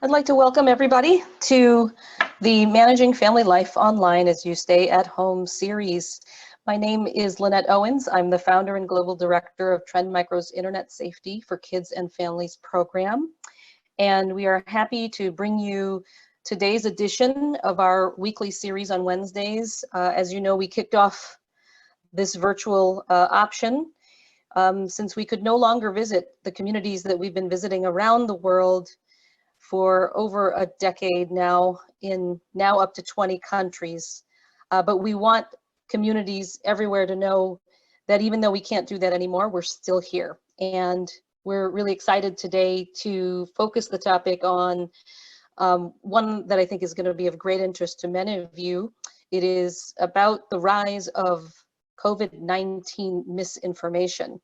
I'd like to welcome everybody to the Managing Family Life Online as You Stay at Home series. My name is Lynette Owens. I'm the founder and global director of Trend Micro's Internet Safety for Kids and Families program. And we are happy to bring you today's edition of our weekly series on Wednesdays. As you know, we kicked off this virtual option since we could no longer visit the communities that we've been visiting around the world for over a decade now, in now up to 20 countries. But we want communities everywhere to know that even though we can't do that anymore, we're still here. And we're really excited today to focus the topic on one that I think is going to be of great interest to many of you. It is about the rise of COVID-19 misinformation.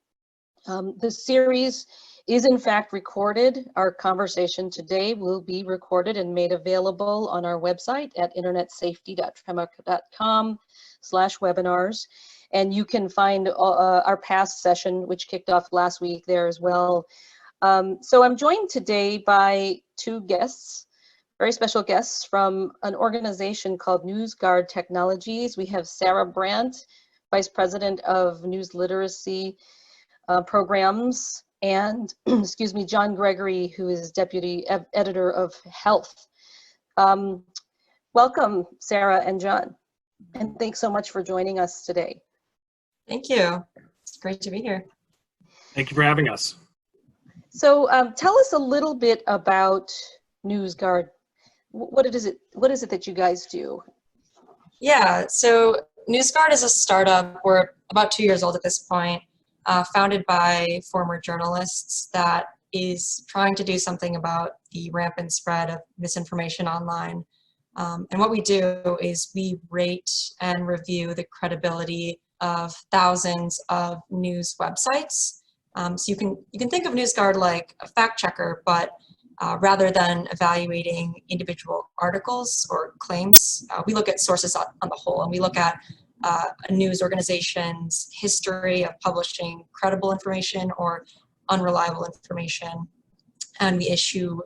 The series is in fact recorded. Our conversation today will be recorded and made available on our website at internetsafety.trendmicro.com/webinars. And you can find our past session, which kicked off last week, there as well. So I'm joined today by two guests, very special guests from an organization called NewsGuard Technologies. We have Sarah Brandt, Vice President of News Literacy Programs, and excuse me, John Gregory, who is Deputy Editor of Health. Welcome, Sarah and John, and thanks so much for joining us today. Thank you. It's great to be here. Thank you for having us. So tell us a little bit about NewsGuard. What is it that you guys do? Yeah, so NewsGuard is a startup. We're about 2 years old at this point. Founded by former journalists that is trying to do something about the rampant spread of misinformation online. And what we do is we rate and review the credibility of thousands of news websites. So you can think of NewsGuard like a fact checker, but rather than evaluating individual articles or claims, we look at sources on the whole, and we look at a news organization's history of publishing credible information or unreliable information. And we issue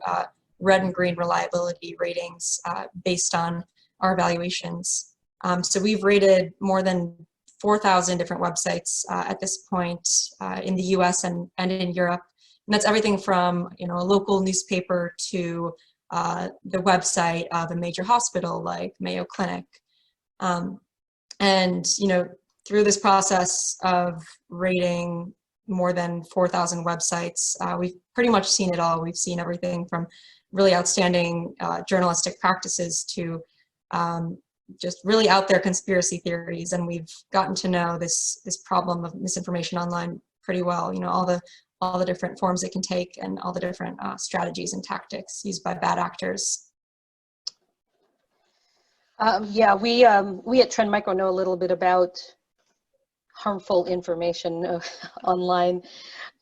red and green reliability ratings based on our evaluations. So we've rated more than 4,000 different websites at this point in the US and in Europe. And that's everything from a local newspaper to the website of a major hospital like Mayo Clinic. And through this process of rating more than 4,000 websites, we've pretty much seen it all. We've seen everything from really outstanding journalistic practices to just really out there conspiracy theories. And we've gotten to know this problem of misinformation online pretty well. All the different forms it can take and all the different strategies and tactics used by bad actors. Yeah, we at Trend Micro know a little bit about harmful information online,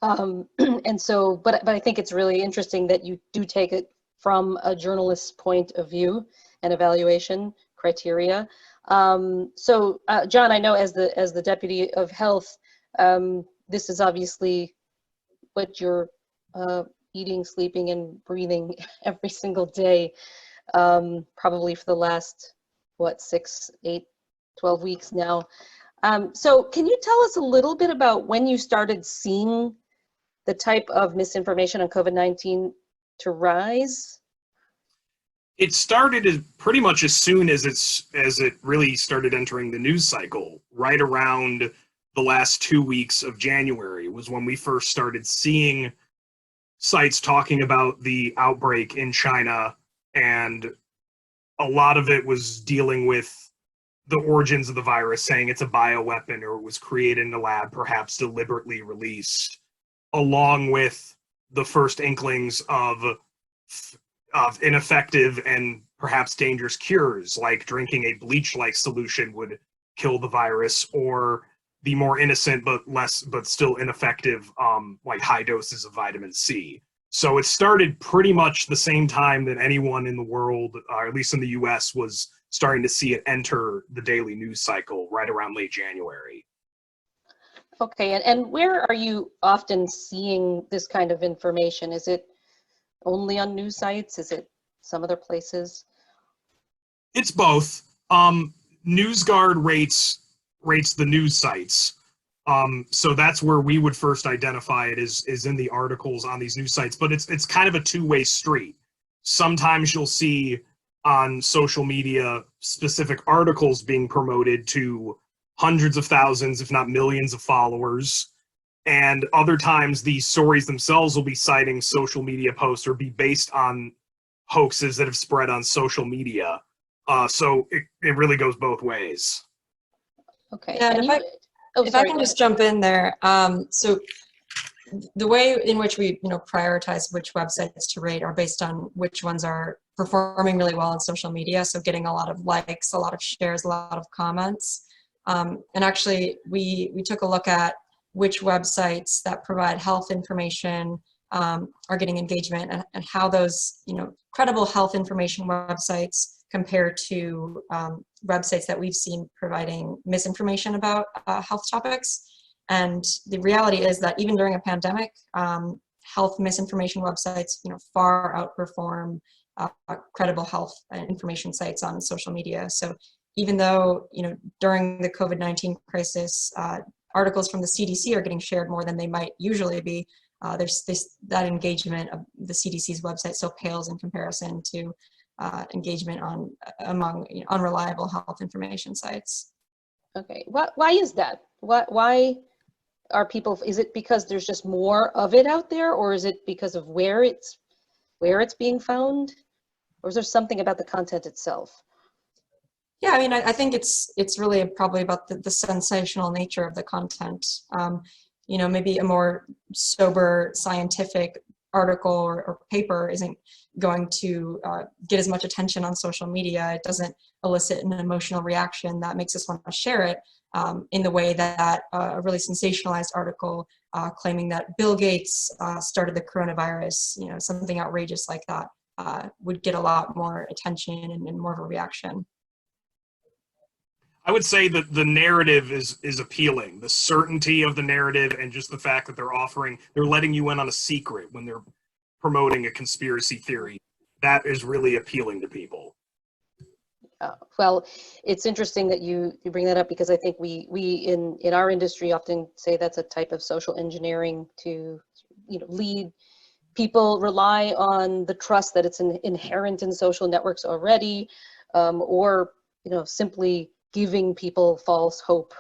and so, but I think it's really interesting that you do take it from a journalist's point of view and evaluation criteria. So, John, I know as the Deputy of Health, this is obviously what you're eating, sleeping, and breathing every single day, probably for the last 6, 8, 12 weeks now. So can you tell us a little bit about when you started seeing the type of misinformation on COVID-19 to rise? It started pretty much as soon as it really started entering the news cycle. Right around the last 2 weeks of January was when we first started seeing sites talking about the outbreak in China, and a lot of it was dealing with the origins of the virus, saying it's a bioweapon or it was created in a lab, perhaps deliberately released, along with the first inklings of ineffective and perhaps dangerous cures, like drinking a bleach-like solution would kill the virus, or the more innocent but still ineffective, like high doses of vitamin C. So it started pretty much the same time that anyone in the world, or at least in the US, was starting to see it enter the daily news cycle right around late January. Okay, and where are you often seeing this kind of information? Is it only on news sites? Is it some other places? It's both. NewsGuard rates the news sites. So that's where we would first identify it is in the articles on these news sites, but it's kind of a two-way street. Sometimes you'll see on social media specific articles being promoted to hundreds of thousands, if not millions of followers. And other times the stories themselves will be citing social media posts or be based on hoaxes that have spread on social media. So it really goes both ways. Okay. Yeah, and if I can just jump in there. So the way in which we prioritize which websites to rate are based on which ones are performing really well on social media. So getting a lot of likes, a lot of shares, a lot of comments. And actually we took a look at which websites that provide health information are getting engagement, and how those credible health information websites compare to websites that we've seen providing misinformation about health topics. And the reality is that even during a pandemic, health misinformation websites far outperform credible health information sites on social media. So even though during the COVID-19 crisis, articles from the CDC are getting shared more than they might usually be, that engagement of the CDC's website so pales in comparison to engagement among unreliable health information sites. Okay, why is that? Why are people? Is it because there's just more of it out there, or is it because of where it's being found, or is there something about the content itself? Yeah, I mean, I think it's really probably about the sensational nature of the content. Maybe a more sober scientific article or paper isn't going to get as much attention on social media. It doesn't elicit an emotional reaction that makes us want to share it in the way that a really sensationalized article claiming that Bill Gates started the coronavirus, something outrageous like that, would get a lot more attention and more of a reaction. I would say that the narrative is appealing. The certainty of the narrative and just the fact that they're letting you in on a secret when they're promoting a conspiracy theory, that is really appealing to people. Well, it's interesting that you bring that up, because I think we in our industry often say that's a type of social engineering to lead people rely on the trust that it's inherent in social networks already, or simply giving people false hope,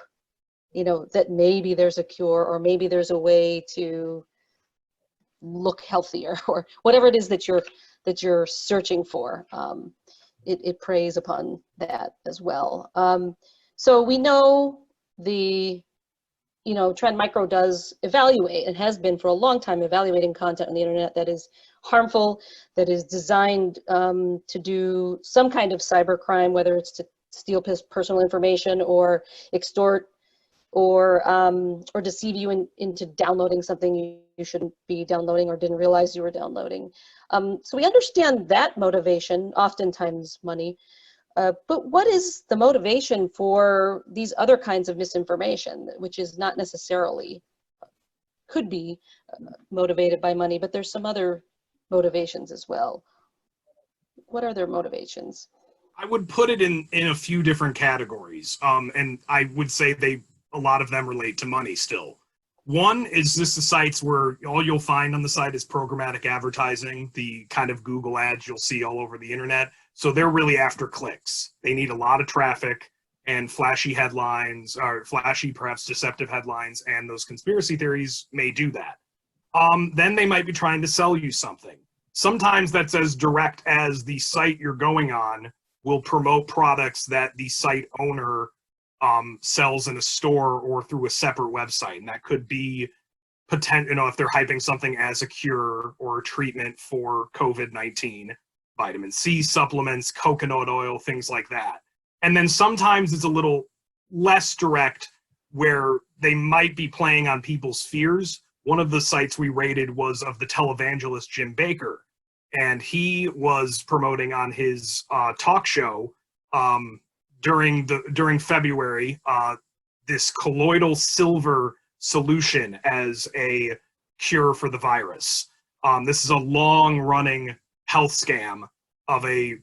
that maybe there's a cure, or maybe there's a way to look healthier, or whatever it is that you're searching for. It preys upon that as well. So we know Trend Micro does evaluate, and has been for a long time evaluating content on the internet that is harmful, that is designed to do some kind of cybercrime, whether it's to steal personal information or extort or deceive you into downloading something you shouldn't be downloading or didn't realize you were downloading. So we understand that motivation, oftentimes money, but what is the motivation for these other kinds of misinformation, which is not necessarily, could be motivated by money, but there's some other motivations as well. What are their motivations? I would put it in a few different categories, and I would say a lot of them relate to money still. One is just the sites where all you'll find on the site is programmatic advertising, the kind of Google ads you'll see all over the internet. So they're really after clicks. They need a lot of traffic and flashy headlines, or flashy, perhaps deceptive headlines, and those conspiracy theories may do that. Then they might be trying to sell you something. Sometimes that's as direct as the site you're going on will promote products that the site owner sells in a store or through a separate website. And that could be if they're hyping something as a cure or a treatment for COVID-19, vitamin C supplements, coconut oil, things like that. And then sometimes it's a little less direct, where they might be playing on people's fears. One of the sites we rated was of the televangelist Jim Bakker, and he was promoting on his talk show during February this colloidal silver solution as a cure for the virus. This is a long-running health scam of a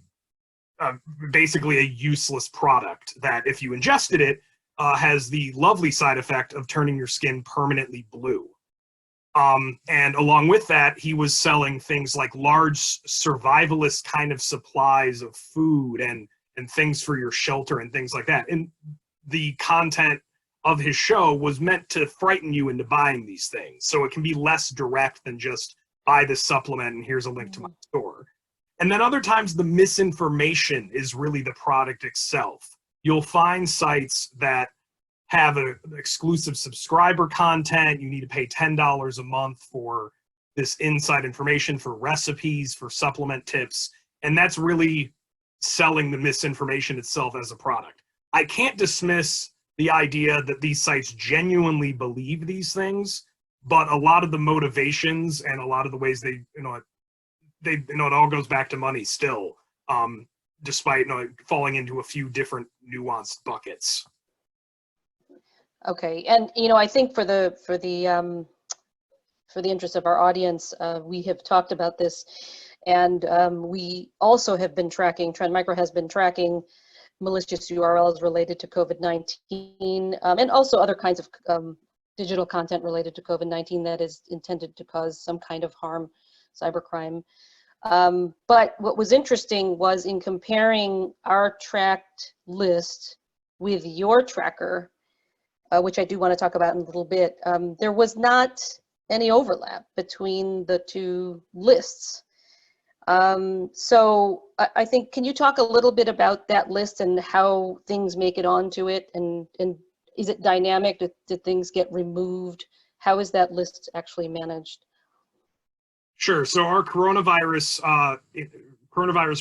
basically a useless product that, if you ingested it, has the lovely side effect of turning your skin permanently blue. And along with that, he was selling things like large survivalist kind of supplies of food and things for your shelter and things like that. And the content of his show was meant to frighten you into buying these things. So it can be less direct than just buy this supplement and here's a link to my store. And then other times the misinformation is really the product itself. You'll find sites that have an exclusive subscriber content. You need to pay $10 a month for this inside information, for recipes, for supplement tips. And that's really selling the misinformation itself as a product. I can't dismiss the idea that these sites genuinely believe these things, but a lot of the motivations and a lot of the ways it all goes back to money still, despite falling into a few different nuanced buckets. Okay, and I think for the interest of our audience, we have talked about this, and we also have been tracking. Trend Micro has been tracking malicious URLs related to COVID-19, and also other kinds of digital content related to COVID-19 that is intended to cause some kind of harm, cybercrime. But what was interesting was in comparing our tracked list with your tracker, which I do want to talk about in a little bit, there was not any overlap between the two lists. So I think, can you talk a little bit about that list and how things make it onto it? And is it dynamic? Did things get removed? How is that list actually managed? Sure. So our coronavirus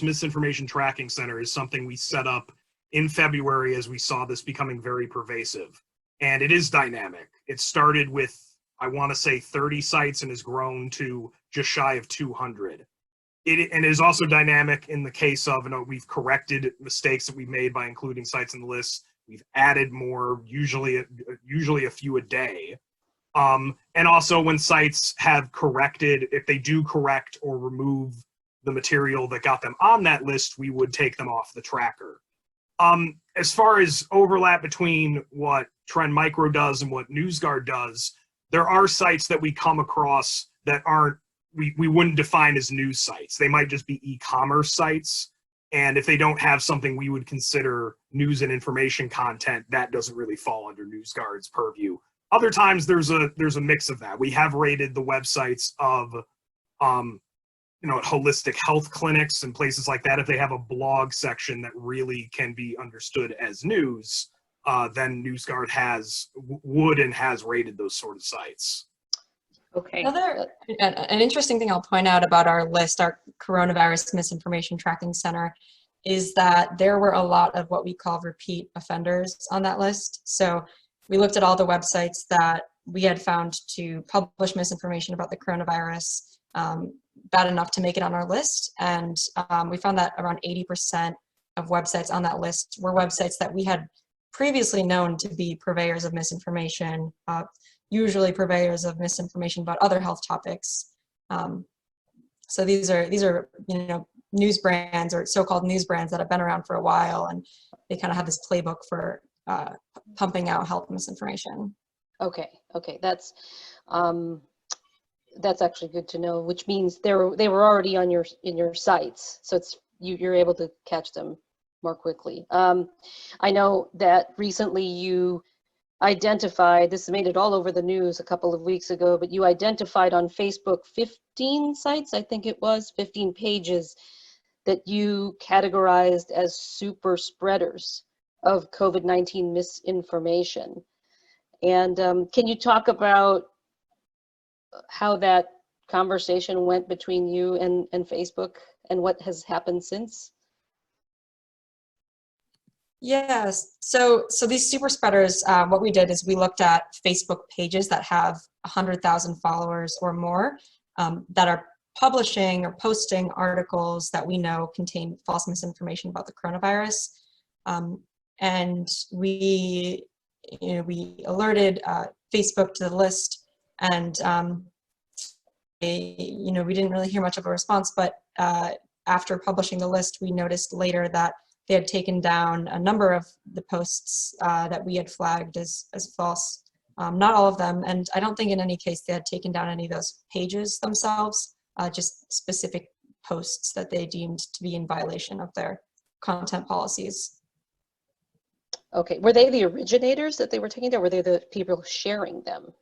misinformation tracking center is something we set up in February as we saw this becoming very pervasive. And it is dynamic. It started with, I want to say, 30 sites and has grown to just shy of 200. And it is also dynamic in the case of, we've corrected mistakes that we've made by including sites in the list. We've added more, usually a few a day. And also when sites have corrected, if they do correct or remove the material that got them on that list, we would take them off the tracker. As far as overlap between what Trend Micro does and what NewsGuard does, there are sites that we come across that aren't, we wouldn't define as news sites. They might just be e-commerce sites. And if they don't have something we would consider news and information content, that doesn't really fall under NewsGuard's purview. Other times there's a mix of that. We have rated the websites of holistic health clinics and places like that. If they have a blog section that really can be understood as news, then NewsGuard would and has rated those sort of sites. Okay. An interesting thing I'll point out about our list, our coronavirus misinformation tracking center, is that there were a lot of what we call repeat offenders on that list. So we looked at all the websites that we had found to publish misinformation about the coronavirus, bad enough to make it on our list. And we found that around 80% of websites on that list were websites that we had previously known to be purveyors of misinformation, usually purveyors of misinformation about other health topics. So these are news brands or so-called news brands that have been around for a while, and they kind of have this playbook for pumping out health misinformation. Okay, that's actually good to know, which means they were already on your sites, so you're able to catch them more quickly. I know that recently you identified, this made it all over the news a couple of weeks ago, but you identified on Facebook 15 sites, I think it was 15 pages, that you categorized as super spreaders of COVID-19 misinformation. And can you talk about how that conversation went between you and Facebook and what has happened since? Yes, so these super spreaders, what we did is we looked at Facebook pages that have 100,000 followers or more that are publishing or posting articles that we know contain false misinformation about the coronavirus. And we alerted Facebook to the list, and we didn't really hear much of a response, but after publishing the list, we noticed later that they had taken down a number of the posts that we had flagged as false. Not all of them, and I don't think in any case they had taken down any of those pages themselves, just specific posts that they deemed to be in violation of their content policies. Okay, were they the originators that they were taking down? Were they the people sharing them?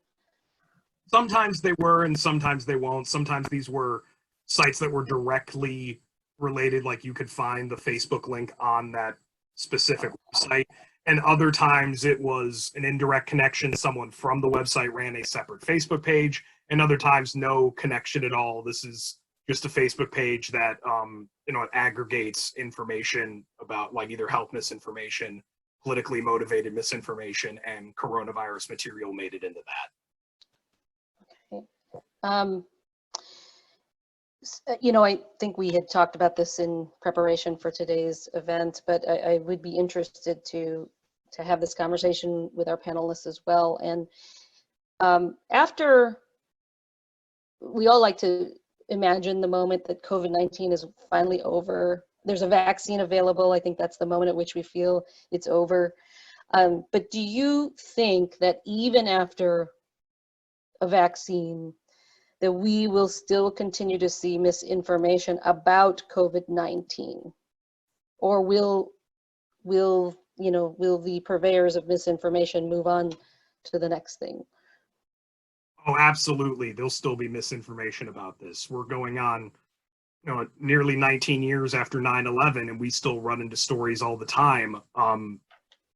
Sometimes they were, and sometimes they won't. Sometimes these were sites that were directly related, like you could find the Facebook link on that specific website. And other times it was an indirect connection. Someone from the website ran a separate Facebook page, and other times no connection at all. This is just a Facebook page that it aggregates information about like either health misinformation, politically motivated misinformation, and coronavirus material made it into that. Okay. I think we had talked about this in preparation for today's event, but I would be interested to have this conversation with our panelists as well. And after, we all like to imagine the moment that COVID-19 is finally over. There's a vaccine available. I think that's the moment at which we feel it's over. But do you think that even after a vaccine, that we will still continue to see misinformation about COVID-19? Or will the purveyors of misinformation move on to the next thing? Oh, absolutely. There'll still be misinformation about this. We're going on, nearly 19 years after 9/11, and we still run into stories all the time,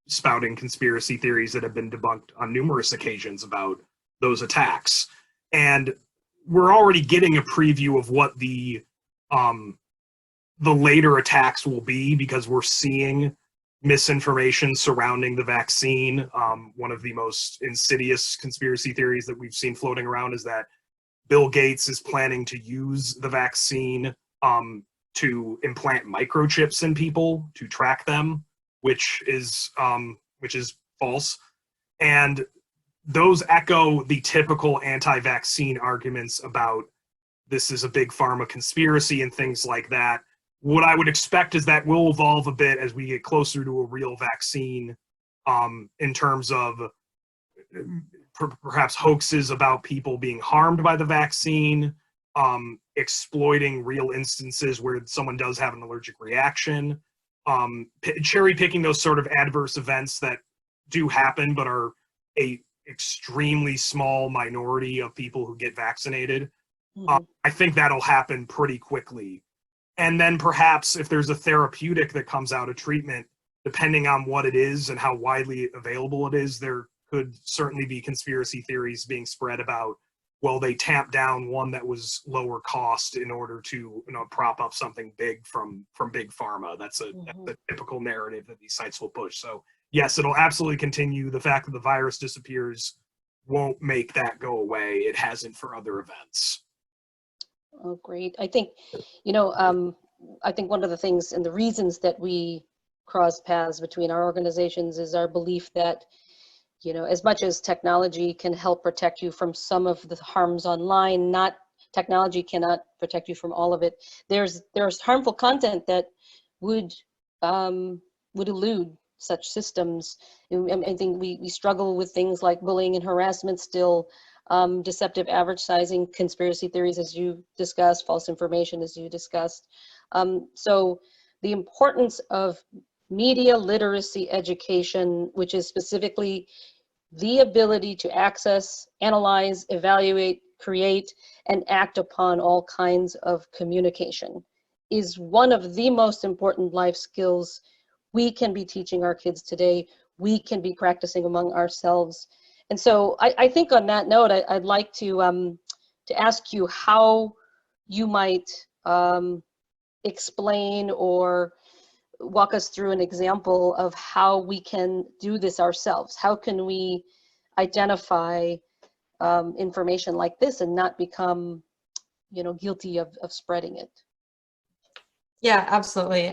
spouting conspiracy theories that have been debunked on numerous occasions about those attacks. And we're already getting a preview of what the later attacks will be, because we're seeing misinformation surrounding the vaccine. One of the most insidious conspiracy theories that we've seen floating around is that Bill Gates is planning to use the vaccine to implant microchips in people to track them, which is false. And those echo the typical anti-vaccine arguments about this is a big pharma conspiracy and things like that. What I would expect is that will evolve a bit as we get closer to a real vaccine, in terms of perhaps hoaxes about people being harmed by the vaccine, exploiting real instances where someone does have an allergic reaction, cherry picking those sort of adverse events that do happen but are a extremely small minority of people who get vaccinated. I think that'll happen pretty quickly. And then perhaps if there's a therapeutic that comes out of treatment, depending on what it is and how widely available it is, there could certainly be conspiracy theories being spread about, well, they tamped down one that was lower cost in order to prop up something big from big pharma. That's a typical narrative that these sites will push. So yes, it'll absolutely continue. The fact that the virus disappears won't make that go away. It hasn't for other events. Oh, great. I think, I think one of the things and the reasons that we cross paths between our organizations is our belief that, as much as technology can help protect you from some of the harms online, technology cannot protect you from all of it. There's harmful content that would elude such systems. I think we struggle with things like bullying and harassment still, deceptive advertising, conspiracy theories, as you discussed, false information, as you discussed. So the importance of media literacy education, which is specifically the ability to access, analyze, evaluate, create, and act upon all kinds of communication, is one of the most important life skills we can be teaching our kids today. We can be practicing among ourselves. And so I think on that note, I'd like to ask you how you might explain or walk us through an example of how we can do this ourselves. How can we identify information like this and not become, guilty of spreading it? Yeah, absolutely.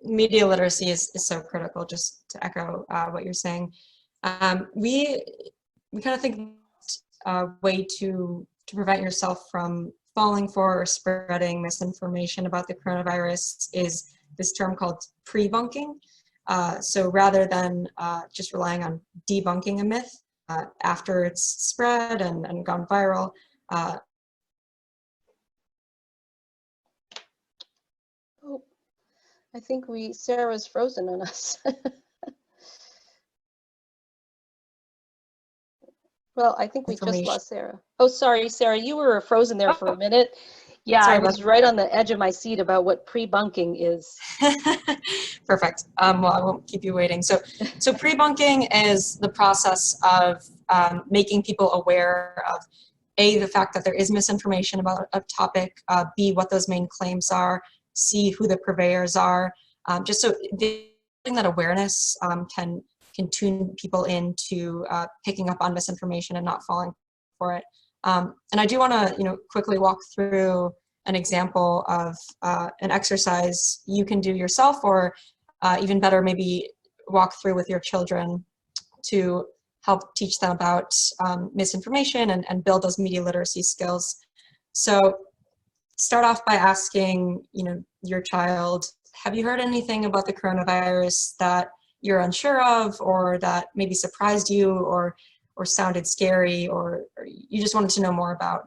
Media literacy is so critical, just to echo what you're saying. We kind of think a way to prevent yourself from falling for or spreading misinformation about the coronavirus is this term called prebunking. So rather than just relying on debunking a myth after it's spread and gone viral, Oh, I think Sarah's frozen on us. Well, I think we just lost Sarah. Oh, sorry, Sarah, you were frozen there for a minute. Yeah, I was right on the edge of my seat about what prebunking is. Perfect. Well, I won't keep you waiting. So prebunking is the process of making people aware of A, the fact that there is misinformation about a topic, B, what those main claims are, C, who the purveyors are, just so that awareness can tune people into picking up on misinformation and not falling for it. And I do want to, quickly walk through an example of an exercise you can do yourself, or even better, maybe walk through with your children to help teach them about misinformation and build those media literacy skills. So start off by asking, your child, have you heard anything about the coronavirus that you're unsure of, or that maybe surprised you, or sounded scary, or you just wanted to know more about?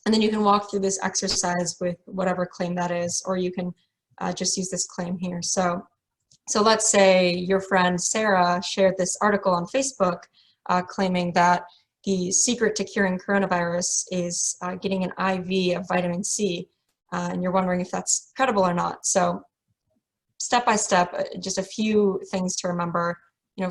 And then you can walk through this exercise with whatever claim that is, or you can just use this claim here. So let's say your friend Sarah shared this article on Facebook claiming that the secret to curing coronavirus is getting an IV of vitamin C, and you're wondering if that's credible or not. So step by step, just a few things to remember.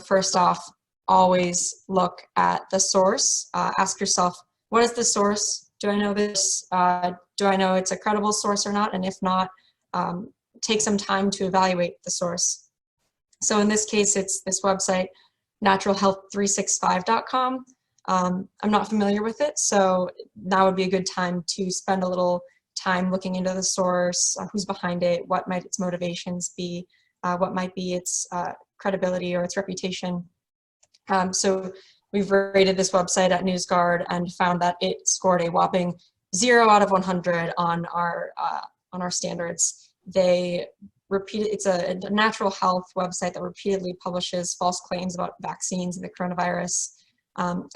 First off, always look at the source. Ask yourself, what is the source? Do I know this? Do I know it's a credible source or not? And if not, take some time to evaluate the source. So in this case, it's this website, naturalhealth365.com. I'm not familiar with it, so now would be a good time to spend a little time looking into the source, who's behind it, what might its motivations be, what might be its credibility or its reputation. So we've rated this website at NewsGuard and found that it scored a whopping 0 out of 100 on our standards. It's a natural health website that repeatedly publishes false claims about vaccines and the coronavirus.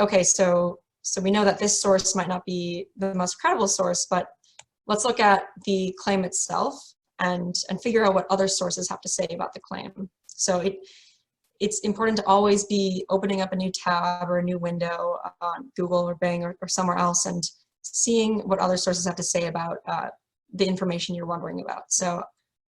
Okay, so we know that this source might not be the most credible source, but let's look at the claim itself and figure out what other sources have to say about the claim. So it's important to always be opening up a new tab or a new window on Google or Bing or somewhere else and seeing what other sources have to say about the information you're wondering about. So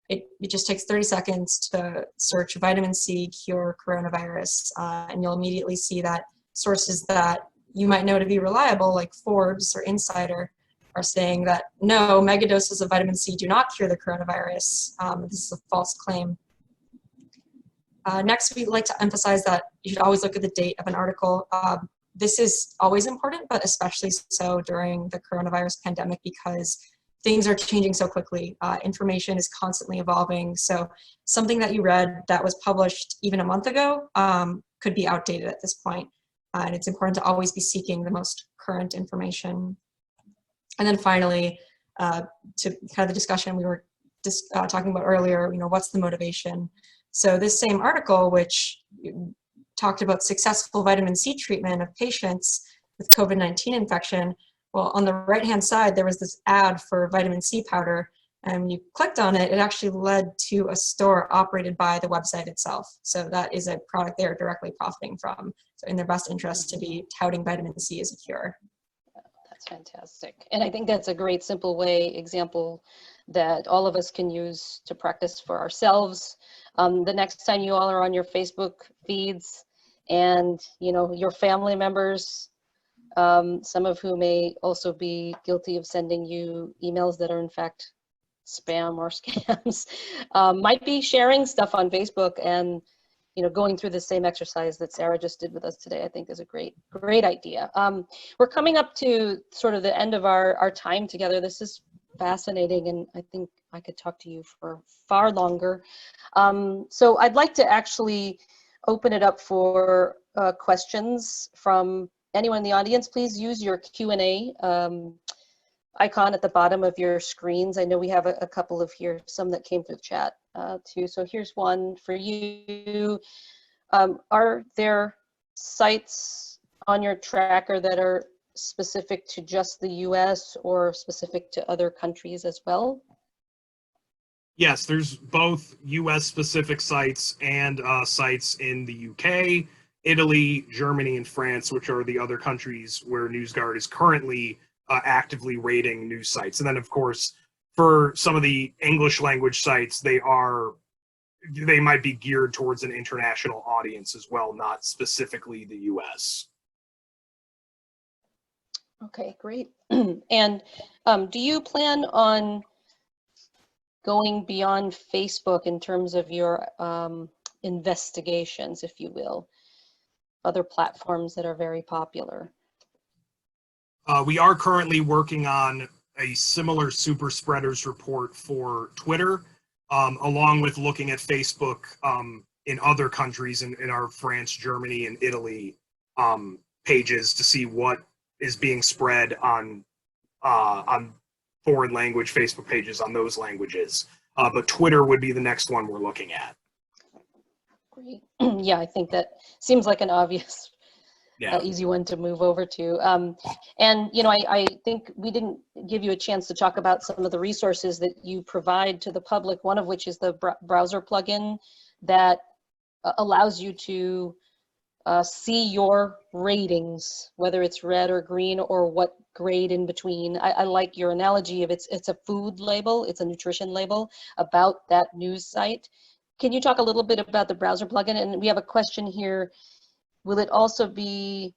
it just takes 30 seconds to search vitamin C cure coronavirus, and you'll immediately see that sources that you might know to be reliable, like Forbes or Insider, are saying that no, megadoses of vitamin C do not cure the coronavirus. This is a false claim. Next, we'd like to emphasize that you should always look at the date of an article. This is always important, but especially so during the coronavirus pandemic because things are changing so quickly. Information is constantly evolving. So something that you read that was published even a month ago could be outdated at this point. And it's important to always be seeking the most current information. And then finally, to kind of the discussion we were just talking about earlier, what's the motivation? So this same article, which talked about successful vitamin C treatment of patients with COVID-19 infection, well, on the right-hand side, there was this ad for vitamin C powder, and when you clicked on it, it actually led to a store operated by the website itself. So that is a product they're directly profiting from. So in their best interest to be touting vitamin C as a cure. That's fantastic. And I think that's a great simple example that all of us can use to practice for ourselves. The next time you all are on your Facebook feeds and, your family members, some of whom may also be guilty of sending you emails that are in fact spam or scams, might be sharing stuff on Facebook and going through the same exercise that Sarah just did with us today, I think is a great idea. We're coming up to sort of the end of our time together. This is fascinating, and I think I could talk to you for far longer. So I'd like to actually open it up for questions from anyone in the audience. Please use your Q&A icon at the bottom of your screens. I know we have a couple of here, some that came through the chat too. So here's one for you. Are there sites on your tracker that are specific to just the US or specific to other countries as well? Yes, there's both US specific sites and sites in the UK, Italy, Germany, and France, which are the other countries where NewsGuard is currently actively rating news sites. And then, of course, for some of the English language sites, they might be geared towards an international audience as well, not specifically the US. Okay, great. And do you plan on going beyond Facebook in terms of your investigations, if you will, other platforms that are very popular? We are currently working on a similar super spreaders report for Twitter, along with looking at Facebook in other countries in our France, Germany, and Italy pages to see what is being spread on foreign language Facebook pages on those languages. But Twitter would be the next one we're looking at. Great. Yeah, I think that seems like an obvious, Yeah. easy one to move over to. And, you know, I think we didn't give you a chance to talk about some of the resources that you provide to the public, one of which is the browser plugin that allows you to see your ratings, whether it's red or green or what grade in between. I like your analogy of it's a food label, it's a nutrition label about that news site. Can you talk a little bit about the browser plugin? And we have a question here. Will it also be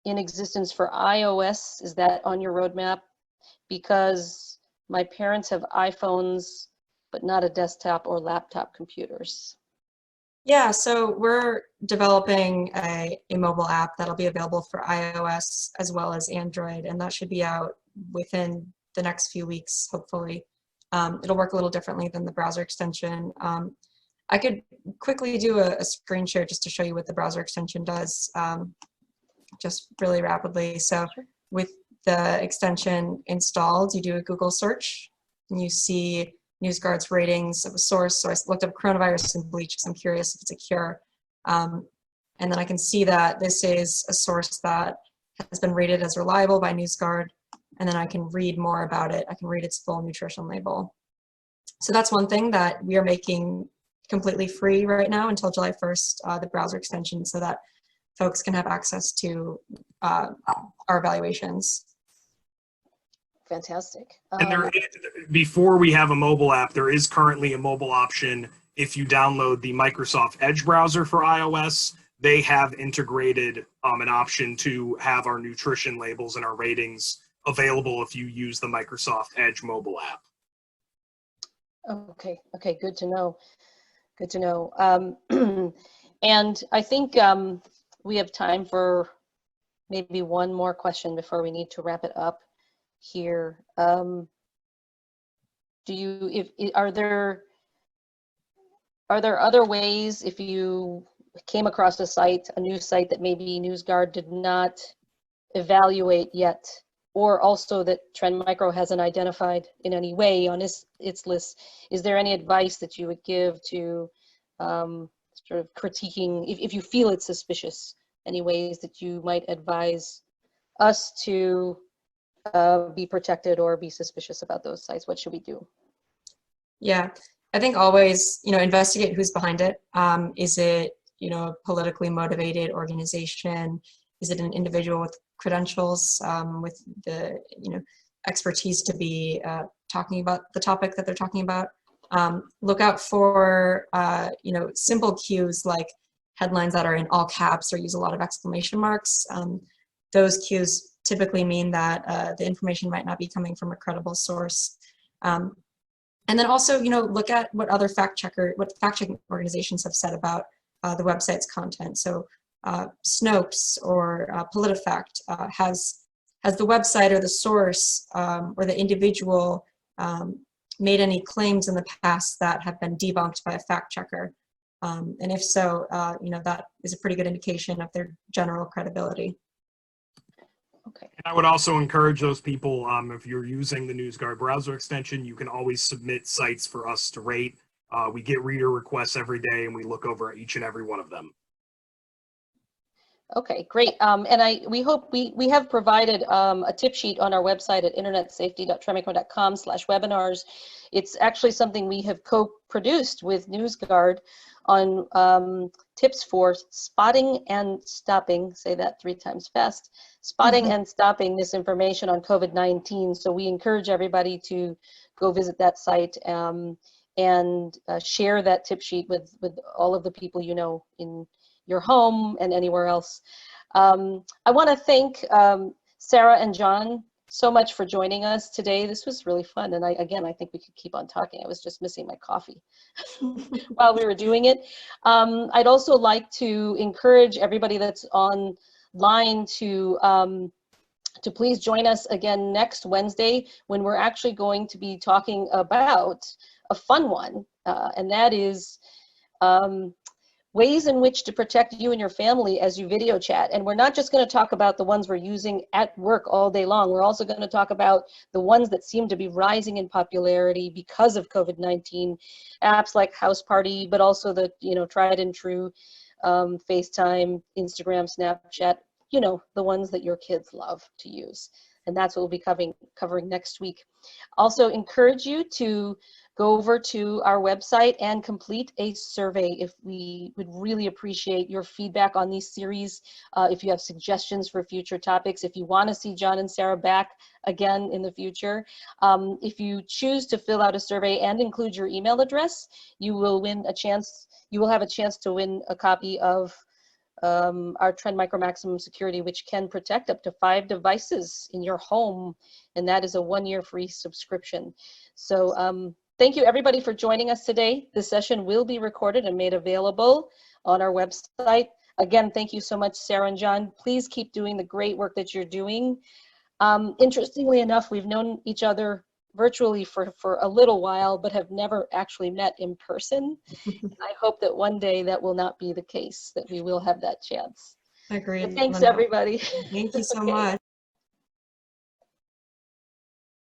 in existence for iOS? Is that on your roadmap? Because my parents have iPhones, but not a desktop or laptop computers. Yeah, so we're developing a mobile app that'll be available for iOS as well as Android, and that should be out within the next few weeks, hopefully. It'll work a little differently than the browser extension. I could quickly do a screen share just to show you what the browser extension does, just really rapidly. So with the extension installed, you do a Google search, and you see NewsGuard's ratings of a source. So I looked up coronavirus and bleach because I'm curious if it's a cure. And then I can see that this is a source that has been rated as reliable by NewsGuard. And then I can read more about it. I can read its full nutrition label. So that's one thing that we are making completely free right now until July 1st, the browser extension, so that folks can have access to our evaluations. Fantastic. And before we have a mobile app, there is currently a mobile option. If you download the Microsoft Edge browser for iOS, they have integrated an option to have our nutrition labels and our ratings available if you use the Microsoft Edge mobile app. Okay, good to know. Good to know. And I think we have time for maybe one more question before we need to wrap it up here. Are there other ways, if you came across a news site that maybe NewsGuard did not evaluate yet, or also that Trend Micro hasn't identified in any way on its list, is there any advice that you would give to sort of critiquing, if you feel it's suspicious, any ways that you might advise us to be protected or be suspicious about those sites? What should we do? Yeah, I think always, investigate who's behind it. Is it, a politically motivated organization? Is it an individual with credentials, with the, expertise to be talking about the topic that they're talking about? Look out for, simple cues like headlines that are in all caps or use a lot of exclamation marks. Those cues typically mean that the information might not be coming from a credible source. And then also, look at what other fact-checking organizations have said about the website's content. So Snopes or PolitiFact, has the website or the source or the individual made any claims in the past that have been debunked by a fact checker? And if so, that is a pretty good indication of their general credibility. Okay. And I would also encourage those people, if you're using the NewsGuard browser extension, you can always submit sites for us to rate. We get reader requests every day, and we look over each and every one of them. Okay, great. And we hope we have provided a tip sheet on our website at internetsafety.trendmicro.com/webinars. It's actually something we have co-produced with NewsGuard on tips for spotting and stopping, say that 3 times fast, spotting and stopping misinformation on COVID-19. So we encourage everybody to go visit that site and share that tip sheet with all of the people you know in your home and anywhere else. I want to thank Sarah and John so much for joining us today. This was really fun, and I think we could keep on talking. I was just missing my coffee while we were doing it. I'd also like to encourage everybody that's online to please join us again next Wednesday, when we're actually going to be talking about a fun one, and that is ways in which to protect you and your family as you video chat. And we're not just going to talk about the ones we're using at work all day long. We're also going to talk about the ones that seem to be rising in popularity because of COVID-19, apps like House Party, but also the tried and true FaceTime, Instagram, Snapchat, the ones that your kids love to use. And that's what we'll be covering next week. Also encourage you to go over to our website and complete a survey. If we would really appreciate your feedback on these series. If you have suggestions for future topics, if you want to see John and Sarah back again in the future, if you choose to fill out a survey and include your email address, you will have a chance to win a copy of our Trend Micro Maximum Security, which can protect up to 5 devices in your home, and that is a 1-year free subscription. So thank you everybody for joining us today. This session will be recorded and made available on our website. Again, thank you so much, Sarah and John. Please keep doing the great work that you're doing. Interestingly enough, we've known each other virtually for a little while, but have never actually met in person. I hope that one day that will not be the case, that we will have that chance. Agreed. But thanks, everybody. Thank you so Okay. much.